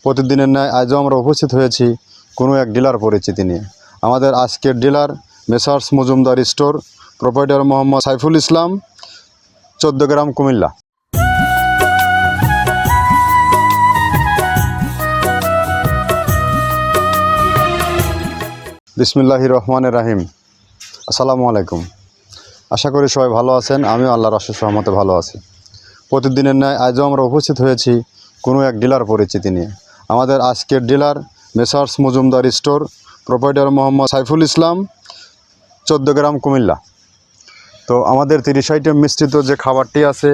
প্রতিদিনের ন্যায় আজও আমরা উপস্থিত হয়েছি কোনো এক ডিলার পরিচিতি নিয়ে। আমাদের আজকের dealer messrs Majumdar store, proprietor Mohammad Saiful Islam, 14 গ্রাম, কুমিল্লা। বিসমিল্লাহির রহমানির রহিম। আসসালামু আলাইকুম। আশা করি সবাই ভালো আছেন। আমিও আল্লাহর অশেষ রহমতে ভালো আছি। প্রতিদিনের ন্যায় আজও আমরা উপস্থিত হয়েছি কোনো এক ডিলার পরিচিতি নিয়ে। আমাদের আজকের dealer messrs Majumdar store, proprietor Mohammad Saiful Islam, 14 গ্রাম, কুমিল্লা। তো আমাদের 30 আইটেম মিশ্রিত যে খাবারটি আছে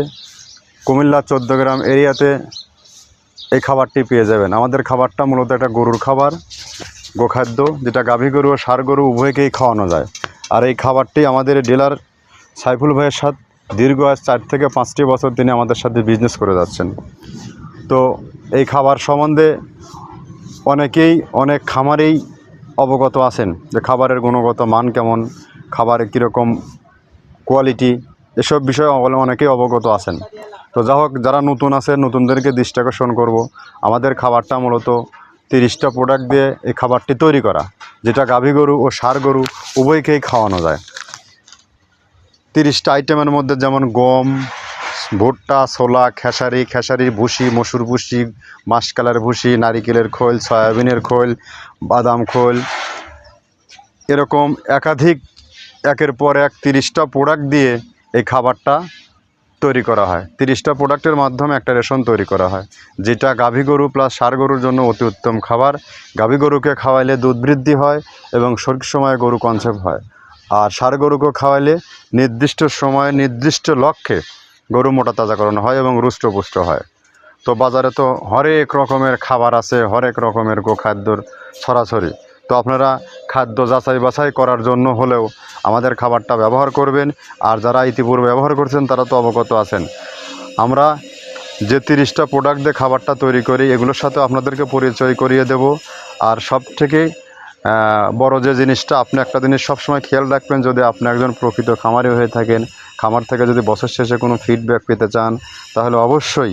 কুমিল্লা 14 গ্রাম এরিয়াতে এই খাবারটি পেয়ে যাবেন। আমাদের খাবারটা মূলত একটা গরুর খাবার, গোখাদ্য, যেটা গাভী গরু ও ষাঁড় গরু উভয়কেই খাওয়ানো যায়। আর এই খাবারটি আমাদের ডিলার সাইফুল ভাইয়ের সাথে দীর্ঘ 4 থেকে 5টি বছর তিনি আমাদের সাথে বিজনেস করে যাচ্ছেন। তো এই খাবার সম্বন্ধে অনেক খামারেই অবগত আছেন যে খাবারের গুণগত মান কেমন, খাবারের কীরকম কোয়ালিটি, এসব বিষয়ে অনেকেই অবগত আছেন। তো যা হোক, যারা নতুন আছে নতুনদেরকে দৃষ্টি আকর্ষণ করব, আমাদের খাবারটা মূলত 30টা প্রোডাক্ট দিয়ে এই খাবারটি তৈরি করা, যেটা গাভী গরু ও ষাঁড় গরু উভয়কেই খাওয়ানো যায়। 30টা আইটেমের মধ্যে যেমন গম, ভুট্টা, ছোলা, খেসারির ভুসি, মসুর ভুসি, মাসকালের ভুসি, নারিকেলের খোল, সয়াবিনের খোল, বাদাম খোল, এরকম একের পর এক 30টা প্রোডাক্ট দিয়ে এই খাবারটা তৈরি করা হয়। 30টা প্রোডাক্টের মাধ্যমে একটা রেশন তৈরি করা হয়, যেটা গাভী গরু প্লাস ষাঁড় গরুর জন্য অতি উত্তম খাবার। গাভী গরুকে খাওয়াইলে দুধ বৃদ্ধি হয় এবং সঠিক সময়ে গরু কনসেপ্ট হয়। আর ষাঁড় গরুকে খাওয়াইলে নির্দিষ্ট সময়ে নির্দিষ্ট লক্ষ্যে গরু মোটা তাজা করানো হয় এবং রুষ্টপুষ্ট হয়। তো বাজারে তো হরেক রকমের খাবার আছে, হরেক রকমের গোখাদ্যর ছড়াছড়ি। তো আপনারা খাদ্য যাচাই বাছাই করার জন্য হলেও আমাদের খাবারটা ব্যবহার করবেন। আর যারা ইতিপূর্বে ব্যবহার করছেন তারা তো অবগত আছেন। আমরা যে 30টা প্রোডাক্ট দিয়ে খাবারটা তৈরি করি, এগুলোর সাথে আপনাদেরকে পরিচয় করিয়ে দেব। আর সব থেকে বড় যে জিনিসটা, আপনি একটা জিনিস সবসময় খেয়াল রাখবেন, যদি আপনি একজন প্রকৃত খামারি হয়ে থাকেন, খামার থেকে যদি বছর শেষে কোনো ফিডব্যাক পেতে চান, তাহলে অবশ্যই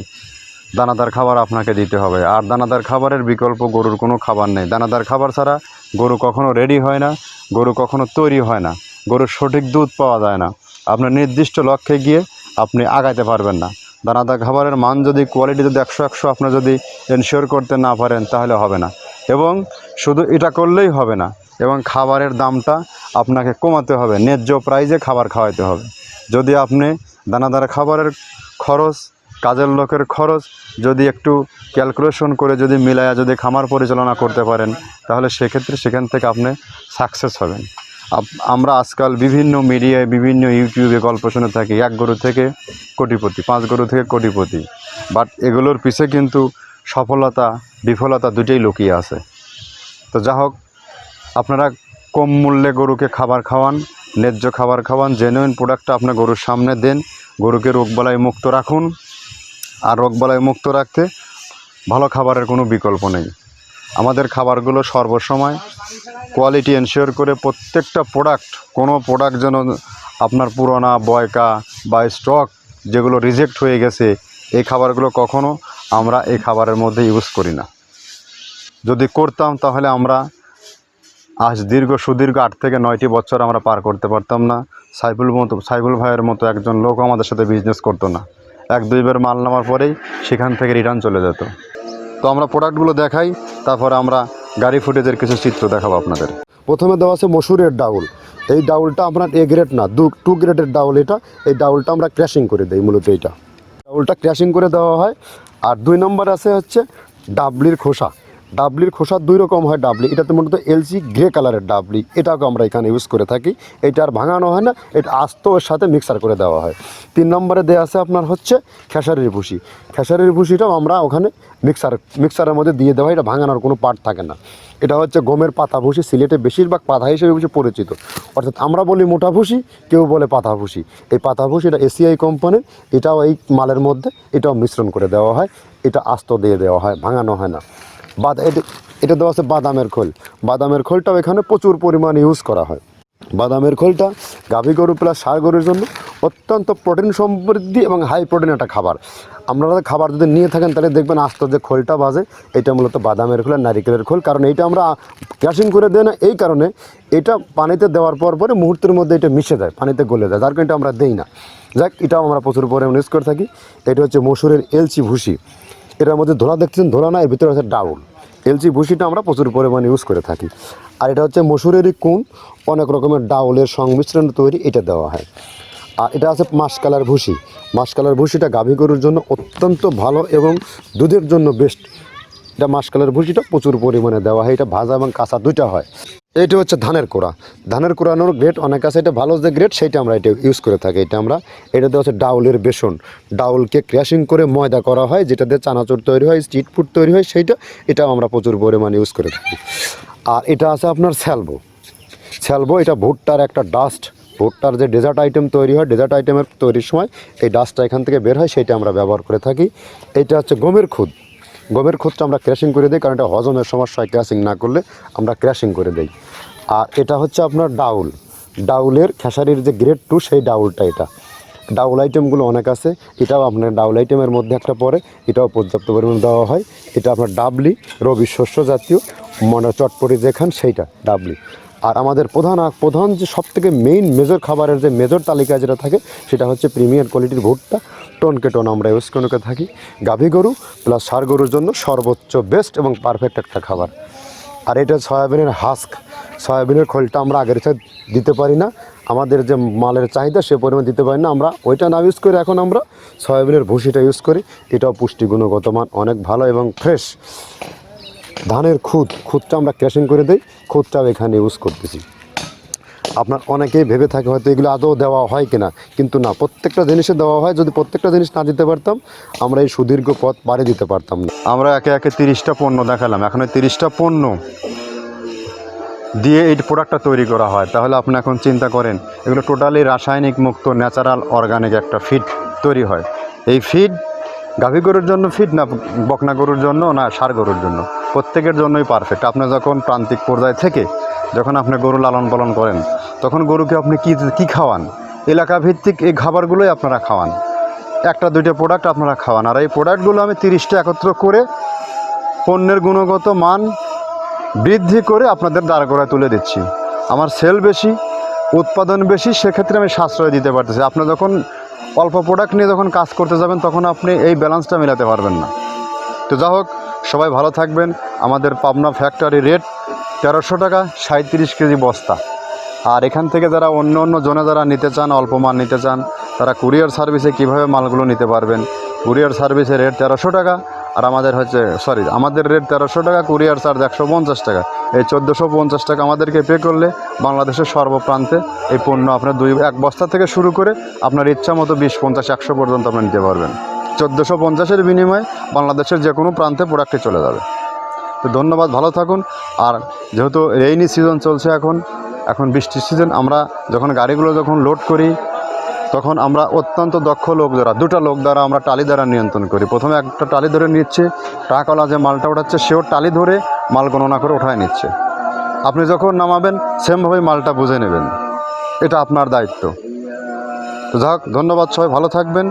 দানাদার খাবার আপনাকে দিতে হবে। আর দানাদার খাবারের বিকল্প গরুর কোনো খাবার নেই। দানাদার খাবার ছাড়া গরু কখনো রেডি হয় না, গরু কখনো তৈরি হয় না, গরুর সঠিক দুধ পাওয়া যায় না। আপনার নির্দিষ্ট লক্ষ্যে গিয়ে আপনি আগাইতে পারবেন না। দানাদার খাবারের মান যদি, কোয়ালিটি যদি 100 আপনি যদি এনশিওর করতে না পারেন, তাহলে হবে না। এবং শুধু এটা করলেই হবে না, এবং খাবারের দামটা আপনাকে কমাতে হবে, ন্যায্য প্রাইজে খাবার খাওয়াইতে হবে। যদি আপনি দানাদার খাবারের খরচ, কাজের লোকের খরচ যদি একটু ক্যালকুলেশন করে যদি মিলায়া যদি খামার পরিচালনা করতে পারেন, তাহলে সেক্ষেত্রে সেখান থেকে আপনি সাকসেস হবেন। আমরা আজকাল বিভিন্ন মিডিয়ায়, বিভিন্ন ইউটিউবে গল্প শুনে থাকি 1 গরু থেকে কোটিপতি, 5 গরু থেকে কোটিপতি। বাট এগুলোর পিছে কিন্তু সফলতা বিফলতা দুটোই লুকিয়ে আছে। তো যা হোক, আপনারা কম মূল্যে গরুকে খাবার খাওয়ান, ন্যায্য খাবার খাওয়ান, জেনুইন প্রোডাক্টটা আপনার গরুর সামনে দেন, গরুকে রোগবালাই মুক্ত রাখুন। আর রোগবালাই মুক্ত রাখতে ভালো খাবারের কোনো বিকল্প নেই। আমাদের খাবারগুলো সর্বসময় কোয়ালিটি এনশিওর করে, প্রত্যেকটা প্রোডাক্ট, কোনো প্রোডাক্ট যেন আপনার পুরোনা, বয়কা বা স্টক যেগুলো রিজেক্ট হয়ে গেছে, এই খাবারগুলো কখনো আমরা এই খাবারের মধ্যে ইউজ করি না। যদি করতাম তাহলে আমরা আজ সুদীর্ঘ 8 থেকে 9টি বছর আমরা পার করতে পারতাম না। সাইফুল ভাইয়ের মতো একজন লোক আমাদের সাথে বিজনেস করতো না। 1-2 বার মাল নেওয়ার পরেই সেখান থেকে রিটার্ন চলে যেত। তো আমরা প্রোডাক্টগুলো দেখাই, তারপরে আমরা গাড়ি ফুটেজের কিছু চিত্র দেখাবো আপনাদের। প্রথমে দেওয়া আছে মসুরের ডাউল। এই ডাউলটা আপনার A গ্রেড না, 2 গ্রেডের ডাউল এটা। এই ডাউলটা আমরা ক্র্যাশিং করে দিই, মূলত এইটা ডাউলটা ক্র্যাশিং করে দেওয়া হয়। আর 2 নম্বর আছে হচ্ছে ডাবলির খোসা। ডাবলির খোসা 2 রকম হয় ডাবলি, এটাতে মূলত এলসি গ্রে কালারের ডাবলি, এটাকে আমরা এখানে ইউজ করে থাকি। এটা আর ভাঙানো হয় না, এটা আস্ত ওর সাথে মিক্সার করে দেওয়া হয়। 3 নম্বরে দেওয়া আছে আপনার হচ্ছে খেসারির ভুসি। খেসারির ভুসিটাও আমরা ওখানে মিক্সারের মধ্যে দিয়ে দেওয়া হয়, এটা ভাঙানোর কোনো পার্ট থাকে না। এটা হচ্ছে গমের পাতা ভুসি, সিলেটে বেশিরভাগ পাতা হিসেবে পরিচিত। অর্থাৎ আমরা বলি মোটা ভুসি, কেউ বলে পাতা ভুসি। এই পাতা ভুসি এটা এসিআই কোম্পানির, এটাও এই মালের মধ্যে এটাও মিশ্রণ করে দেওয়া হয়, এটা আস্ত দিয়ে দেওয়া হয়, ভাঙানো হয় না। এটা দেওয়া আছে বাদামের খোল। বাদামের খোলটাও এখানে প্রচুর পরিমাণে ইউজ করা হয়। বাদামের খোলটা গাভী গরু প্লাস ষাঁড় গরুর জন্য অত্যন্ত প্রোটিন সমৃদ্ধি এবং হাই প্রোটিন একটা খাবার। আপনারা খাবার যদি নিয়ে থাকেন তাহলে দেখবেন আস্তে যে খোলটা বাজে, এটা মূলত বাদামের খোল আর নারিকেলের খোল। কারণ এইটা আমরা ক্রাশিং করে দেয় না, এই কারণে এটা পানিতে দেওয়ার পরে মুহূর্তের মধ্যে এটা মিশে যায়, পানিতে গলে যায়, যার কারণে আমরা দেই না। যাক, এটাও আমরা প্রচুর পরিমাণে ইউজ করে থাকি। এটা হচ্ছে মসুরের এলচি ভুসি, এটার মধ্যে ধোলা দেখছেন, ধোলা না, এর ভিতরে হচ্ছে ডাউল। এলচি ভুসিটা আমরা প্রচুর পরিমাণে ইউজ করে থাকি। আর এটা হচ্ছে মসুরেরই কুন, অনেক রকমের ডাউলের সংমিশ্রণ তৈরি, এটা দেওয়া হয়। আর এটা আছে মাসকালার ভুসি। মাসকালার ভুসিটা গাভী গরুর জন্য অত্যন্ত ভালো এবং দুধের জন্য বেস্ট। এটা মাসকালার ভুসিটা প্রচুর পরিমাণে দেওয়া হয়, এটা ভাজা এবং কাঁচা দুইটা হয়। এটা হচ্ছে ধানের কোড়া। ধানের কোড়ানোর গ্রেড অনেক আছে, এটা ভালো যে গ্রেড সেইটা আমরা এটা ইউজ করে থাকি। এটা দেওয়া হচ্ছে ডাউলের বেসন, ডাউলকে ক্র্যাশিং করে ময়দা করা হয়, যেটা দিয়ে চানাচুর তৈরি হয়, স্ট্রিট ফুড তৈরি হয়, এটাও আমরা প্রচুর পরিমাণে ইউজ করে থাকি। আর এটা আছে আপনার স্যালবো, এটা ভুট্টার একটা ডাস্ট। ভুট্টার যে ডেজার্ট আইটেম তৈরি হয়, ডেজার্ট আইটেমের তৈরির সময় এই ডাস্টটা এখান থেকে বের হয়, সেইটা আমরা ব্যবহার করে থাকি। এটা হচ্ছে গমের খুদটা আমরা ক্র্যাশিং করে দিই, কারণ এটা হজমের সমস্যা হয়, ক্র্যাশিং না করলে আমরা ক্র্যাশিং করে দিই। আর এটা হচ্ছে আপনার ডাউলের খেসারির যে গ্রেড 2 সেই ডাউলটা। এটা ডাউল আইটেমগুলো অনেক আছে, এটাও আপনার ডাউল আইটেমের মধ্যে একটা পড়ে, এটাও পর্যাপ্ত পরিমাণে দেওয়া হয়। এটা আপনার ডাবলি, রবি শস্য জাতীয় চটপটি যেখান সেইটা ডাবলি। আর আমাদের প্রধান যে সবথেকে মেজর খাবারের যে মেজর তালিকায় যেটা থাকে, সেটা হচ্ছে প্রিমিয়ার কোয়ালিটির ভুট্টা, টনকে টন আমরা ইউজ করে থাকি। গাভী গরু প্লাস ষাঁড় গরুর জন্য সর্বোচ্চ বেস্ট এবং পারফেক্ট একটা খাবার। আর এটা সয়াবিনের হাস্ক, সয়াবিনের খোলটা আমরা আগের সাথে দিতে পারি না, আমাদের যে মালের চাহিদা সে পরিমাণ দিতে পারি না, আমরা ওইটা না ইউজ করে এখন আমরা সয়াবিনের ভুসিটা ইউজ করি। এটাও পুষ্টি গুণগত মান অনেক ভালো এবং ফ্রেশ। ধানের খুদটা আমরা ক্র্যাশিং করে দিই, খুদটাও এখানে ইউজ করতেছি। আপনার অনেকেই ভেবে থাকে হয়তো এগুলো আদৌ দেওয়া হয় কিনা, কিন্তু না, প্রত্যেকটা জিনিসে দেওয়া হয়। যদি প্রত্যেকটা জিনিস না দিতে পারতাম, আমরা এই সুদীর্ঘ পথ পাড়ি দিতে পারতাম না। আমরা একে একে 30টা পণ্য দেখালাম, এখন এই 30টা পণ্য দিয়ে এই প্রোডাক্টটা তৈরি করা হয়। তাহলে আপনি এখন চিন্তা করেন, এগুলো টোটালি রাসায়নিক মুক্ত ন্যাচারাল অর্গানিক একটা ফিড তৈরি হয়। এই ফিড গাভী গরুর জন্য ফিড না বকনা গরুর জন্য না ষাঁড় গরুর জন্য, প্রত্যেকের জন্যই পারফেক্ট। আপনি যখন প্রান্তিক পর্যায় থেকে যখন আপনি গরু লালন পালন করেন, তখন গরুকে আপনি কী খাওয়ান, এলাকা ভিত্তিক এই খাবারগুলোই আপনারা খাওয়ান, একটা দুইটা প্রোডাক্ট আপনারা খাওয়ান। আর এই প্রোডাক্টগুলো আমি 30টা একত্র করে পণ্যের গুণগত মান বৃদ্ধি করে আপনাদের দাঁড়াগোড়ায় তুলে দিচ্ছি। আমার সেল বেশি, উৎপাদন বেশি, সেক্ষেত্রে আমি সাশ্রয় দিতে পারতেছি। আপনি যখন অল্প প্রোডাক্ট নিয়ে যখন কাজ করতে যাবেন, তখন আপনি এই ব্যালেন্সটা মেলাতে পারবেন না। তো যা হোক, সবাই ভালো থাকবেন। আমাদের পাবনা ফ্যাক্টরি রেট 1300 টাকা 37 কেজি বস্তা। আর এখান থেকে যারা অন্য জোনে যারা নিতে চান, অল্প মাল নিতে চান, তারা কুরিয়ার সার্ভিসে কীভাবে মালগুলো নিতে পারবেন। কুরিয়ার সার্ভিসের রেট 1300 টাকা, আর আমাদের রেট 1300 টাকা, কুরিয়ার চার্জ 150 টাকা। এই 1450 টাকা আমাদেরকে পে করলে বাংলাদেশের সর্বপ্রান্তে এই পণ্য আপনার এক বস্তা থেকে শুরু করে আপনার ইচ্ছা মতো 20, 50, 100 পর্যন্ত আপনি নিতে পারবেন। 1450-এর বিনিময়ে বাংলাদেশের যে কোনো প্রান্তে প্রোডাক্টটি চলে যাবে। তো ধন্যবাদ, ভালো থাকুন। আর যেহেতু রেইনি সিজন চলছে, এখন বৃষ্টির সিজন, আমরা যখন গাড়িগুলো লোড করি, তখন আমরা অত্যন্ত দক্ষ লোক দ্বারা, 2টা লোক দ্বারা আমরা টালি দ্বারা নিয়ন্ত্রণ করি। প্রথমে একটা টালি ধরে নিচ্ছে, ট্রাকওয়ালা যে মালটা ওঠাচ্ছে সেও টালি ধরে মাল গণনা করে ওঠায় নিচ্ছে। আপনি যখন নামাবেন সেমভাবেই মালটা বুঝে নেবেন, এটা আপনার দায়িত্ব। তো যাক, ধন্যবাদ, সবাই ভালো থাকবেন।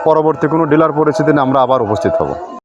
পরবর্তী কোনো ডিলার পরিস্থিতি নিয়ে আমরা আবার উপস্থিত হব।